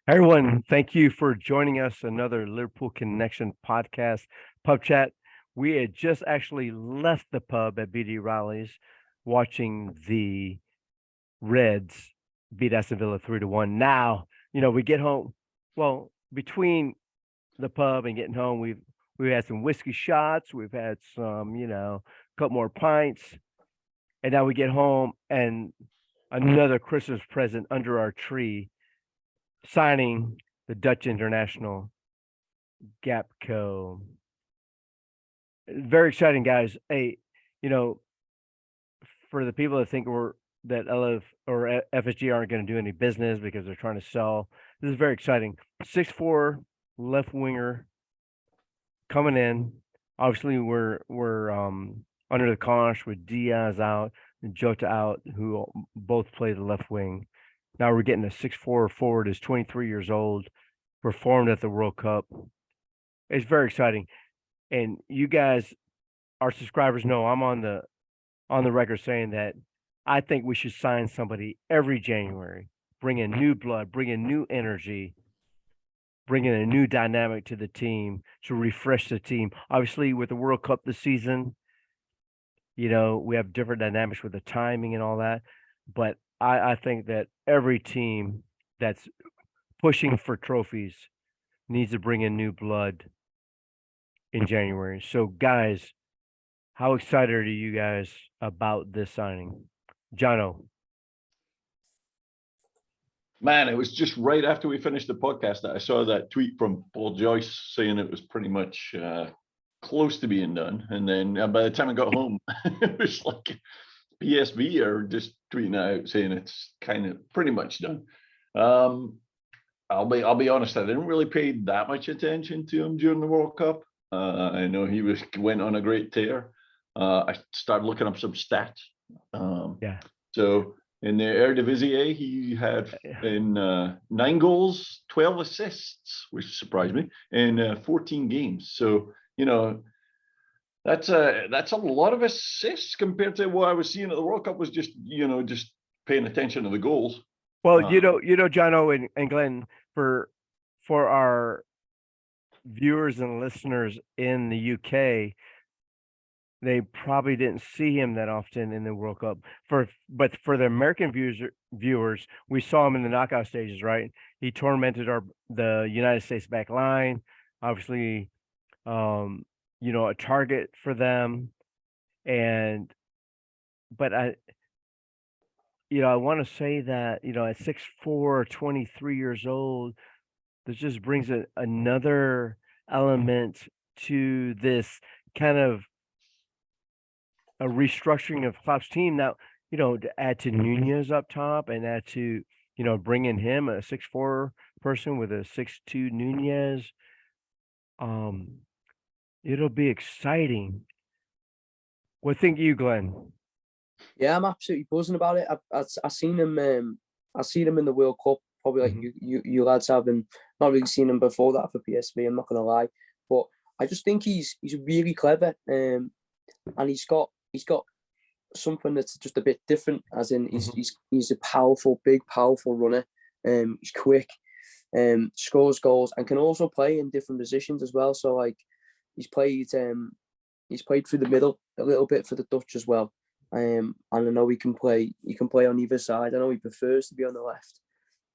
Everyone, thank you for joining us. Another Liverpool Connection podcast, PubChat. We had just actually left the pub at BD Riley's watching the Reds beat Aston Villa 3-1. Now, we get home. Well, between the pub and getting home, we've had some whiskey shots, we've had some, couple more pints, and now we get home and another Christmas present under our tree signing the Dutch international GAKPO. Very exciting, guys. Hey, you know, for the people that think that LF or FSG aren't going to do any business because they're trying to sell, this is very exciting. 6'4" left winger coming in. Obviously, we're under the cosh with Diaz out and Jota out, who both play the left wing. Now we're getting a 6'4" forward, is 23 years old, performed at the World Cup. It's very exciting. And you guys, our subscribers, know I'm on the record saying that I think we should sign somebody every January, bring in new blood, bring in new energy, bring in a new dynamic to the team to refresh the team. Obviously, with the World Cup this season, we have different dynamics with the timing and all that. But I think that every team that's pushing for trophies needs to bring in new blood in January. So, guys, how excited are you guys about this signing? Jono. Man, it was just right after we finished the podcast that I saw that tweet from Paul Joyce saying it was pretty much close to being done. And then by the time I got home, it was like PSV are just tweeting out saying it's kind of pretty much done. I'll be honest, I didn't really pay that much attention to him during the World Cup. I know he went on a great tear. I started looking up some stats. So in the Eredivisie, he had in 9 goals, 12 assists, which surprised me, in 14 games. So, that's a lot of assists compared to what I was seeing at the World Cup. Was just paying attention to the goals. Well, Jono and Glenn, for our viewers and listeners in the UK, they probably didn't see him that often in the World Cup. But for the American viewers, we saw him in the knockout stages, right? He tormented the United States back line. Obviously, a target for them. But I want to say that, at 6'4", 23 years old, this just brings another element to this kind of a restructuring of Klopp's team. Now, to add to Nunez up top and add to, bring in him, a 6'4" person with a 6'2" Nunez. It'll be exciting. What think you, Glenn? Yeah, I'm absolutely buzzing about it. I seen him. I seen him in the World Cup. Probably like you lads have, and not really seen him before that for PSV. I'm not gonna lie, but I just think he's really clever, and he's got something that's just a bit different. As in, he's a big, powerful runner. He's quick, scores goals, and can also play in different positions as well. So like, he's played through the middle a little bit for the Dutch as well. And I know he can play on either side. I know he prefers to be on the left.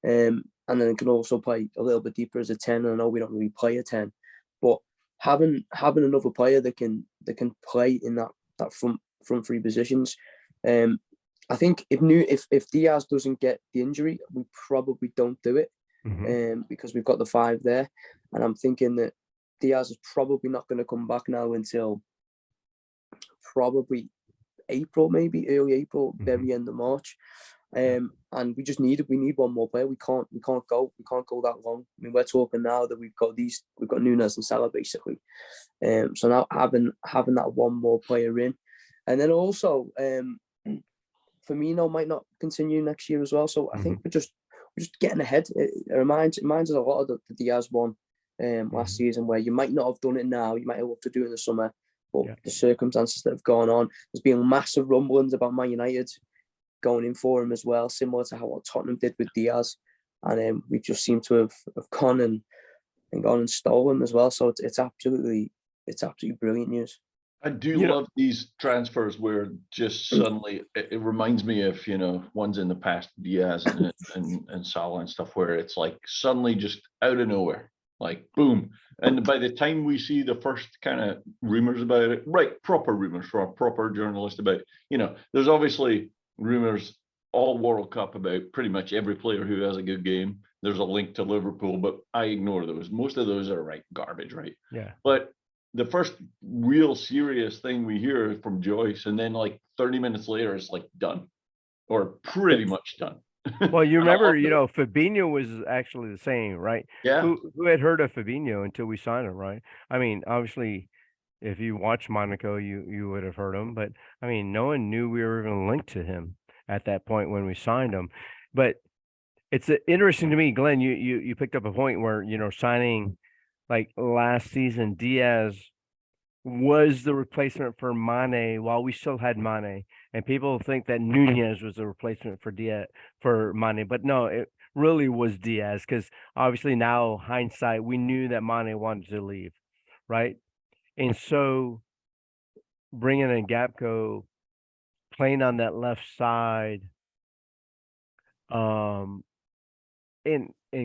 And then can also play a little bit deeper as a 10. And I know we don't really play a 10, but having another player that can play in that front three positions. I think if Diaz doesn't get the injury, we probably don't do it. Because we've got the 5 there. And I'm thinking that Diaz is probably not going to come back now until probably April, maybe early April, very end of March. And we need one more player. We can't go that long. I mean, we're talking now that we've got Nunez and Salah basically. So now having that one more player in, and then also Firmino might not continue next year as well. So I think we're just getting ahead. It reminds us a lot of the Diaz one last season, where you might not have done it now. You might have loved to do it in the summer, but the circumstances that have gone on, there's been massive rumblings about Man United going in for him as well, similar to how what Tottenham did with Diaz. and we just seem to have gone and gone and stolen as well. So it's absolutely brilliant news. I do love these transfers where just suddenly it reminds me of, ones in the past, Diaz and Salah and stuff, where it's like suddenly just out of nowhere, like boom. And by the time we see the first kind of rumors about it, right, proper rumors from a proper journalist about, there's obviously rumors all World Cup about pretty much every player who has a good game. There's a link to Liverpool, but I ignore those. Most of those are garbage, right? Yeah. But the first real serious thing we hear from Joyce, and then like 30 minutes later, it's like done, or pretty much done. Well, you remember, Fabinho was actually the same, right? Yeah. Who had heard of Fabinho until we signed him, right? I mean, obviously, if you watch Monaco, you would have heard him, but I mean, no one knew we were even linked to him at that point when we signed him. But it's interesting to me, Glenn. You picked up a point where signing like last season, Diaz was the replacement for Mane while we still had Mane, and people think that Nunez was the replacement for Mane, but no, it really was Diaz, because obviously now hindsight, we knew that Mane wanted to leave, right? And so bringing in GAKPO, playing on that left side, in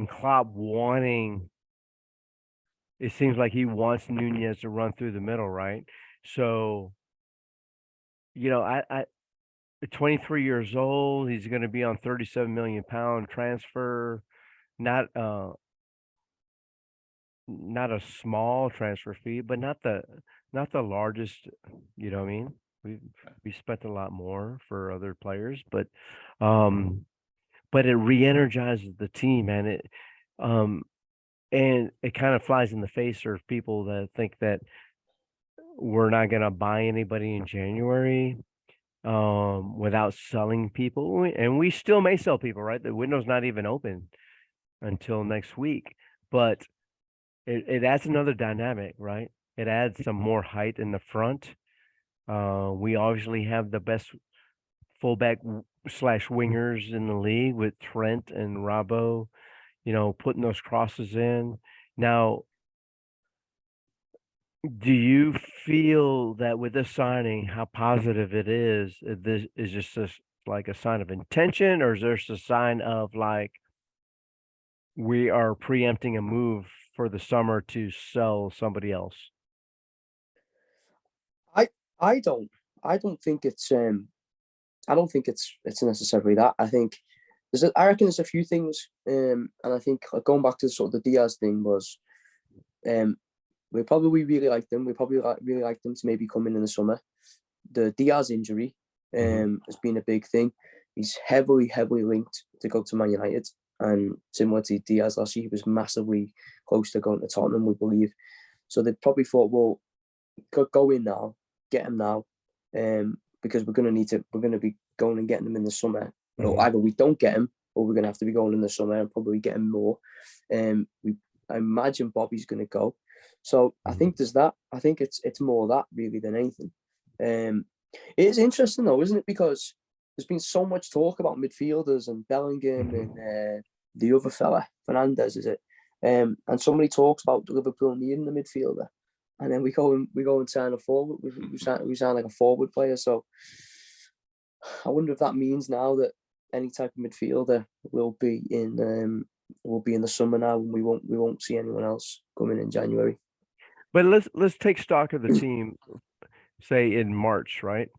Klopp wanting, it seems like he wants Nunez to run through the middle, right? So, I 23 years old, he's going to be on 37 million pound transfer, not not a small transfer fee, but not the largest, you know what I mean? We spent a lot more for other players, but it re-energizes the team, and it kind of flies in the face of people that think that we're not going to buy anybody in January without selling people, and we still may sell people, right? The window's not even open until next week, but it adds another dynamic, right? It adds some more height in the front. We obviously have the best fullback slash wingers in the league with Trent and Robbo, putting those crosses in. Now, do you feel that with this signing, how positive it is? This is just like a sign of intention, or is there a sign of like we are preempting a move for the summer to sell somebody else? I don't think it's necessarily that. I think I reckon there's a few things, and I think going back to sort of the Diaz thing was, we probably really liked them. We probably really liked them to maybe come in the summer. The Diaz injury has been a big thing. He's heavily linked to go to Man United, and similar to Diaz last year, he was massively close to going to Tottenham, we believe. So they probably thought, well, go in now, get him now, because we're going to be going and getting him in the summer. Either we don't get him, or we're going to have to be going in the summer and probably get him more. I imagine Bobby's going to go. So I think there's that. I think it's more that really than anything. It is interesting though, isn't it? Because there's been so much talk about midfielders and Bellingham and the other fella, Fernandez, is it? And somebody talks about Liverpool needing a midfielder, and then we go and sign a forward. We sign like a forward player. So I wonder if that means now that any type of midfielder will be in the summer now, and we won't see anyone else coming in January. But let's take stock of the team, say in March, right?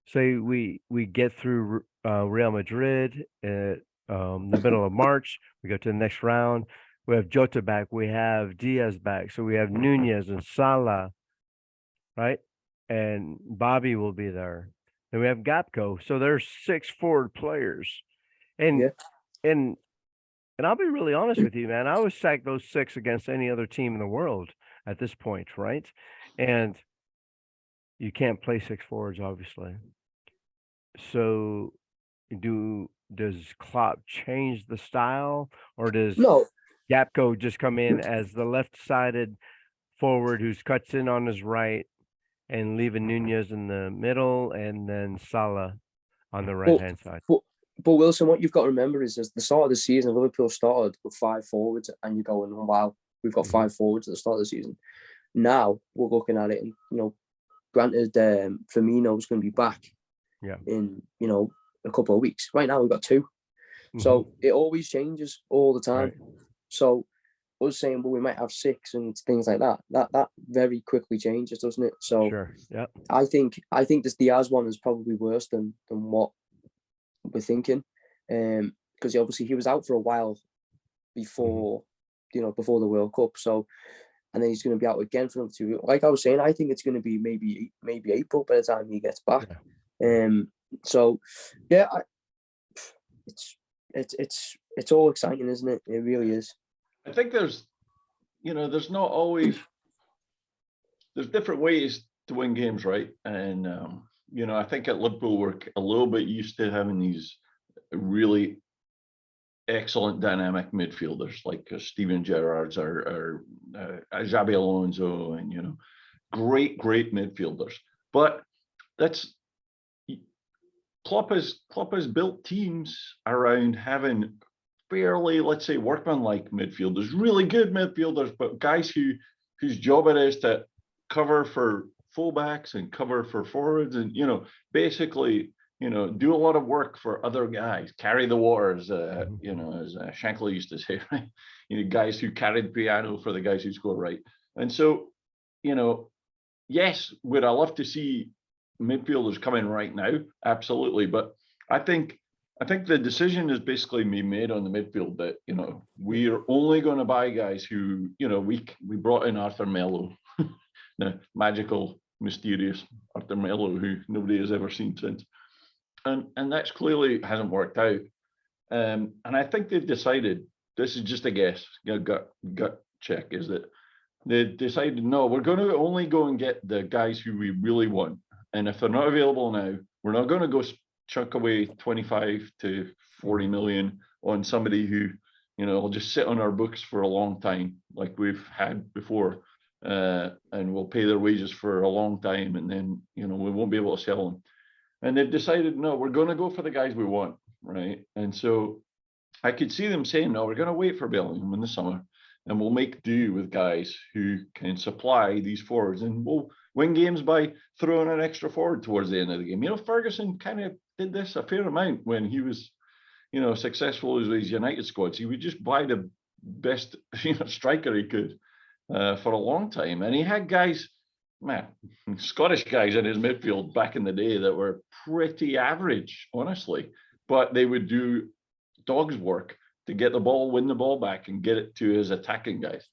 Say we get through Real Madrid at the middle of March. We go to the next round. We have Jota back. We have Diaz back. So we have Nunez and Salah, right? And Bobby will be there. Then we have GAKPO. So there's 6 forward players, and I'll be really honest with you, man. I would stack those 6 against any other team in the world at this point, right? And you can't play 6 forwards, obviously. So does Klopp change the style, or does GAKPO just come in as the left-sided forward who cuts in on his right and leaving Nunez in the middle, and then Salah on the right-hand side? But Wilson, what you've got to remember is, at the start of the season, Liverpool started with 5 forwards, and you're going, wow, we've got 5 forwards at the start of the season. Now we're looking at it, and granted, Firmino's going to be back in a couple of weeks. Right now we've got 2, so it always changes all the time. Right. So us saying, well, we might have 6 and things like that, that very quickly changes, doesn't it? So Sure. Yeah. I think this Diaz one is probably worse than what we're thinking, because obviously he was out for a while before before the World Cup. So, and then he's going to be out again for another 2 weeks. Like I was saying, I think it's going to be maybe April by the time he gets back. Yeah. Mm-hmm. It's all exciting, isn't it? It really is. I think there's not always, there's different ways to win games, right? And I think at Liverpool we're a little bit used to having these really excellent dynamic midfielders like Steven Gerrard's or Xabi Alonso, and great midfielders. But that's Klopp has built teams around having fairly, let's say, workmanlike midfielders, really good midfielders, but guys whose job it is to cover for fullbacks and cover for forwards, and basically do a lot of work for other guys, carry the waters, as Shankly used to say, right? Guys who carried the piano for the guys who score, right? And so, yes, would I love to see midfielders come in right now? Absolutely, but I think the decision is basically being made on the midfield that we are only going to buy guys who we brought in Arthur Melo, the magical, mysterious Arthur Melo, who nobody has ever seen since, and that's clearly hasn't worked out. And I think they've decided, this is just a guess, gut check, is that they decided, no, we're going to only go and get the guys who we really want, and if they're not available now, we're not going to go chuck away 25 to 40 million on somebody who will just sit on our books for a long time, like we've had before, and we'll pay their wages for a long time, and then we won't be able to sell them. And they've decided, no, we're going to go for the guys we want, right? And so I could see them saying, no, we're going to wait for Bellingham in the summer, and we'll make do with guys who can supply these forwards, and we'll win games by throwing an extra forward towards the end of the game. Ferguson kind of did this a fair amount when he was, successful with his United squads. He would just buy the best, striker he could for a long time, and he had guys, Scottish guys in his midfield back in the day that were pretty average, honestly, but they would do dog's work to get the ball, win the ball back, and get it to his attacking guys.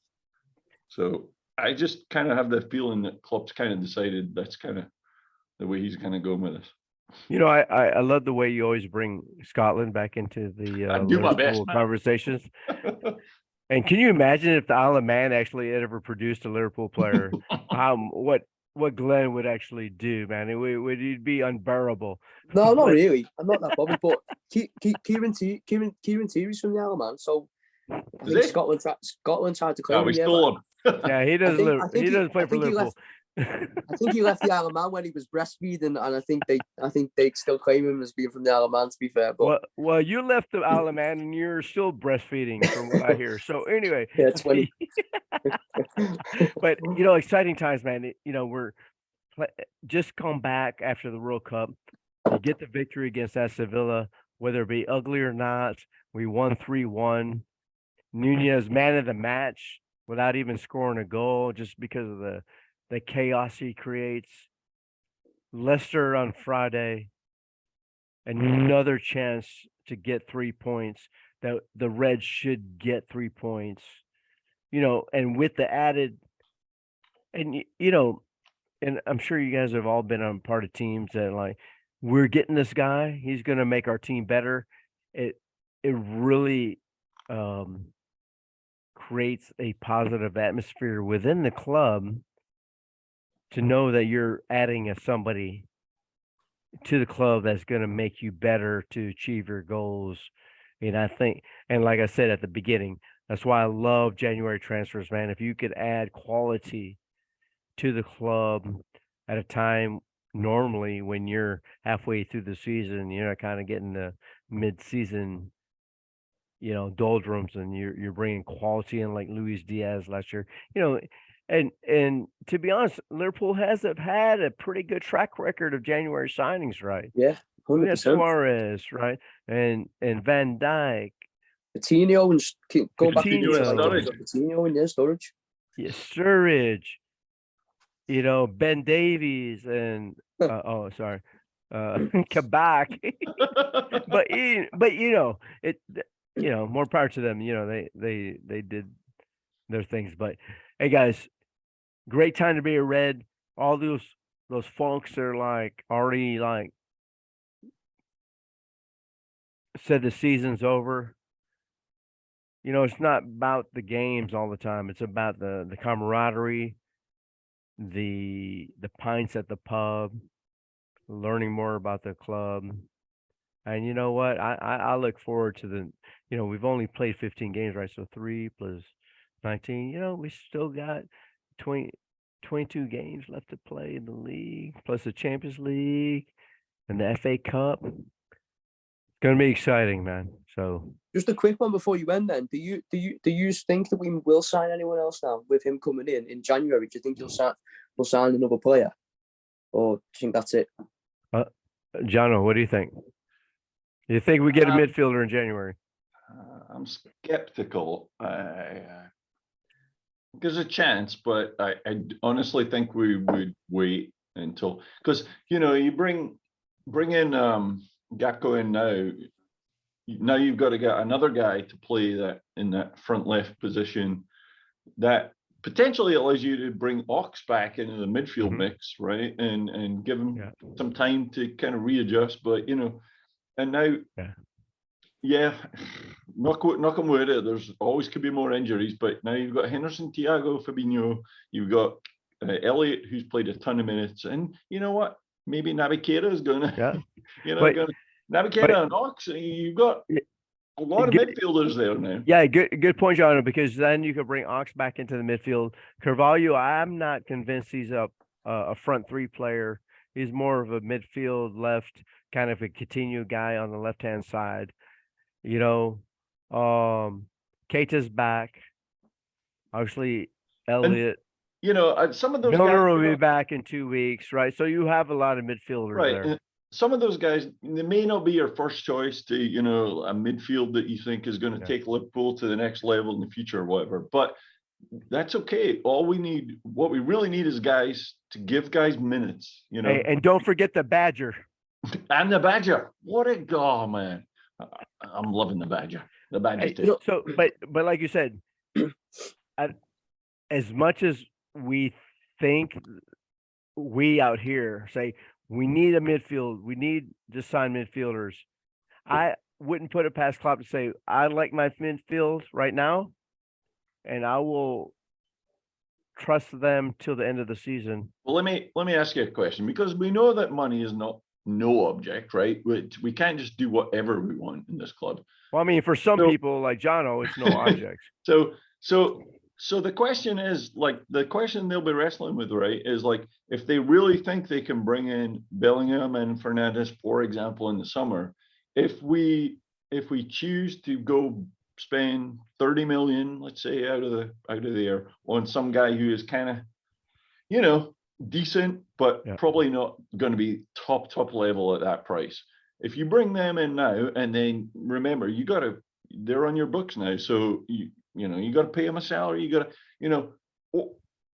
So I just kind of have the feeling that Klopp's kind of decided that's kind of the way he's kind of going with this. I love the way you always bring Scotland back into the I do my best, conversations. And can you imagine if the Isle of Man actually ever produced a Liverpool player? What Glenn would actually do, man? It'd be unbearable. No, not really. I'm not that bothered. But Kieran Tierney's from the Isle of Man, so I think Scotland tried to claim him. We stole him. Yeah, he doesn't he doesn't play for Liverpool. I think he left the Isle of Man when he was breastfeeding, and I think they still claim him as being from the Isle of Man, to be fair. But well, you left the Isle of Man and you're still breastfeeding, from what I hear. So anyway, yeah, 20. But exciting times, man. We're just come back after the World Cup. You get the victory against Aston Villa, whether it be ugly or not. We won 3-1. Nunez, man of the match, without even scoring a goal, just because of the chaos he creates. Leicester on Friday, another chance to get 3 points. That the Reds should get 3 points. And with the added, and and I'm sure you guys have all been on part of teams that like, we're getting this guy, he's going to make our team better. It really creates a positive atmosphere within the club to know that you're adding somebody to the club that's going to make you better to achieve your goals. I think, and like I said at the beginning, that's why I love January transfers, man. If you could add quality to the club at a time normally when you're halfway through the season, kind of getting the mid-season, doldrums, and you're bringing quality in like Luis Diaz last year, and to be honest, Liverpool has had a pretty good track record of January signings, right? Yeah, We had 100%. Suarez, right, and Van Dijk, Coutinho, and go back to Coutinho and Sturridge. Coutinho and Sturridge. yeah, Sturridge, Ben Davies, and sorry, Kabak, but more power to them. They did their things, but hey, guys, great time to be a Red. All those folks are like already like said the season's over. It's not about the games all the time. It's about the camaraderie, the pints at the pub, learning more about the club. And you know what? I look forward to we've only played 15 games, right? So 3 plus 19, we still got 22 games left to play in the league, plus the Champions League and the FA Cup. It's gonna be exciting, man. So just a quick one before you end. Then, do you think that we will sign anyone else now with him coming in January? Do you think we'll sign another player, or do you think that's it? Jono, what do you think? Do you think we get a midfielder in January? I'm skeptical. There's a chance, but I honestly think we would wait until, because you bring in GAKPO in now. Now you've got to get another guy to play that in that front left position. That potentially allows you to bring Ox back into the midfield mix, right? And give him some time to kind of readjust. But and now, knock on wood, there's always could be more injuries. But now you've got Henderson, Thiago, Fabinho. You've got Elliott, who's played a ton of minutes, and you know what? Maybe Navigator is going to, Navigator and Ox. You've got a lot of midfielders there now. Yeah, good point, John, because then you could bring Ox back into the midfield. Carvalho, I'm not convinced he's a front three player. He's more of a midfield left, kind of a Coutinho guy on the left-hand side. Keita's back. Obviously, Elliott. Some of those Milner guys will be back in 2 weeks, right? So you have a lot of midfielders there. And some of those guys, they may not be your first choice to, a midfield that you think is going to take Liverpool to the next level in the future or whatever. But that's okay. What we really need is guys to give guys minutes, Hey, and don't forget the Badger. And the Badger. What a goal, man. I'm loving the Badger. The Badger too. So, but like you said, as much as we think we out here say we need a midfield, we need to sign midfielders, I wouldn't put it past Klopp to say I like my midfield right now, and I will trust them till the end of the season. Well, let me ask you a question, because we know that money is not no object, right? We can't just do whatever we want in this club. Well, I mean, for some people like Jono, it's no object. So the question is, like, the question they'll be wrestling with, right, is like, if they really think they can bring in Bellingham and Fernandes, for example, in the summer, if we choose to go spend 30 million, let's say, out of there on some guy who is kind of, decent, but probably not going to be top level at that price. If you bring them in now, and then remember, they're on your books now, so you got to pay them a salary. You got to,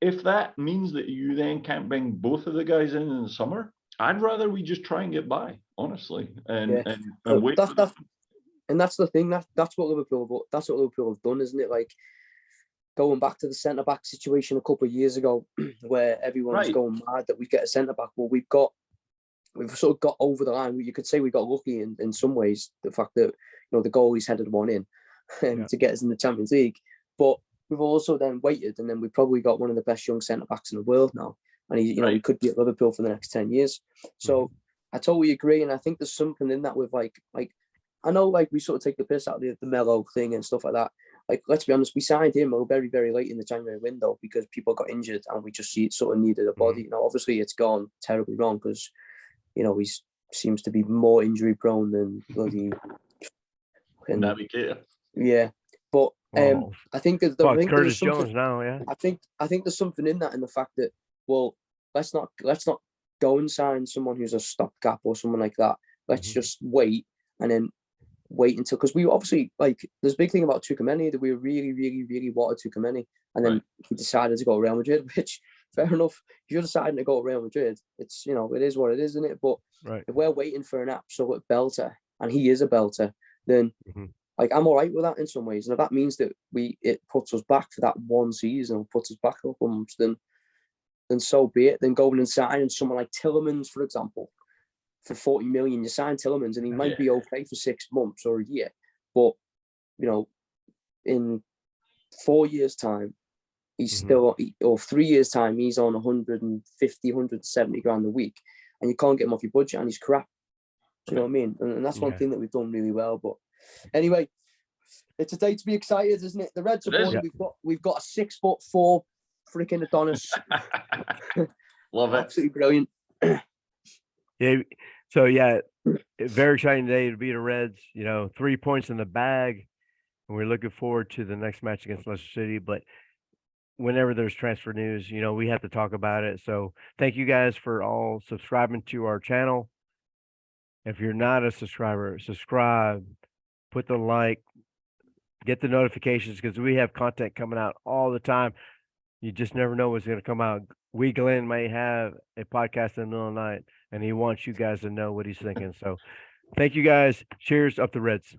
if that means that you then can't bring both of the guys in the summer, I'd rather we just try and get by, honestly, and wait. And that's the thing. That's what Liverpool have done, isn't it? Like, going back to the centre-back situation a couple of years ago, where everyone was going mad that we get a centre-back. Well, we've sort of got over the line. You could say we got lucky in some ways, the fact that the goalies headed one in to get us in the Champions League. But we've also then waited, and then we probably got one of the best young centre-backs in the world now, and he could be at Liverpool for the next 10 years. So I totally agree, and I think there's something in that with like I know, like, we sort of take the piss out of the Melo thing and stuff like that. Like, let's be honest, we signed him very, very late in the January window because people got injured and we just sort of needed a body. Obviously it's gone terribly wrong because, he's seems to be more injury prone than bloody. Navigator. Yeah, but Oh, I think that fuck, I think Curtis there's something. Jones now, yeah. I think there's something in that, in the fact that, well, let's not go and sign someone who's a stopgap or someone like that. Let's just wait, and then wait until, because we obviously, like, there's a big thing about Tuchemeni that we really, really, really wanted Tuchemeni, and then he decided to go to Real Madrid, which, fair enough. If you're deciding to go to Real Madrid, it's, you know, it is what it is, isn't it? But if we're waiting for an absolute belter, and he is a belter, then like, I'm all right with that in some ways. And if that means that it puts us back for that one season, or puts us back a couple months, then so be it. Then going and signing someone like Tielemans, for example, for 40 million, you sign Tielemans, and he might be okay for 6 months or a year, but, you know, in 4 years' time, he's still, or 3 years' time, he's on 150, 170 grand a week, and you can't get him off your budget, and he's crap. Do you know what I mean? And that's one thing that we've done really well. But anyway, it's a day to be excited, isn't it? The Reds have won. We've got a 6'4" freaking Adonis. Love it. Absolutely brilliant. Yeah. So yeah, very exciting day to beat the Reds. You know, 3 points in the bag, and we're looking forward to the next match against Leicester City. But whenever there's transfer news, you know, we have to talk about it. So thank you guys for all subscribing to our channel. If you're not a subscriber, subscribe, put the like, get the notifications, because we have content coming out all the time. You just never know what's going to come out. Glenn may have a podcast in the middle of the night, and he wants you guys to know what he's thinking. So thank you guys. Cheers. Up the Reds.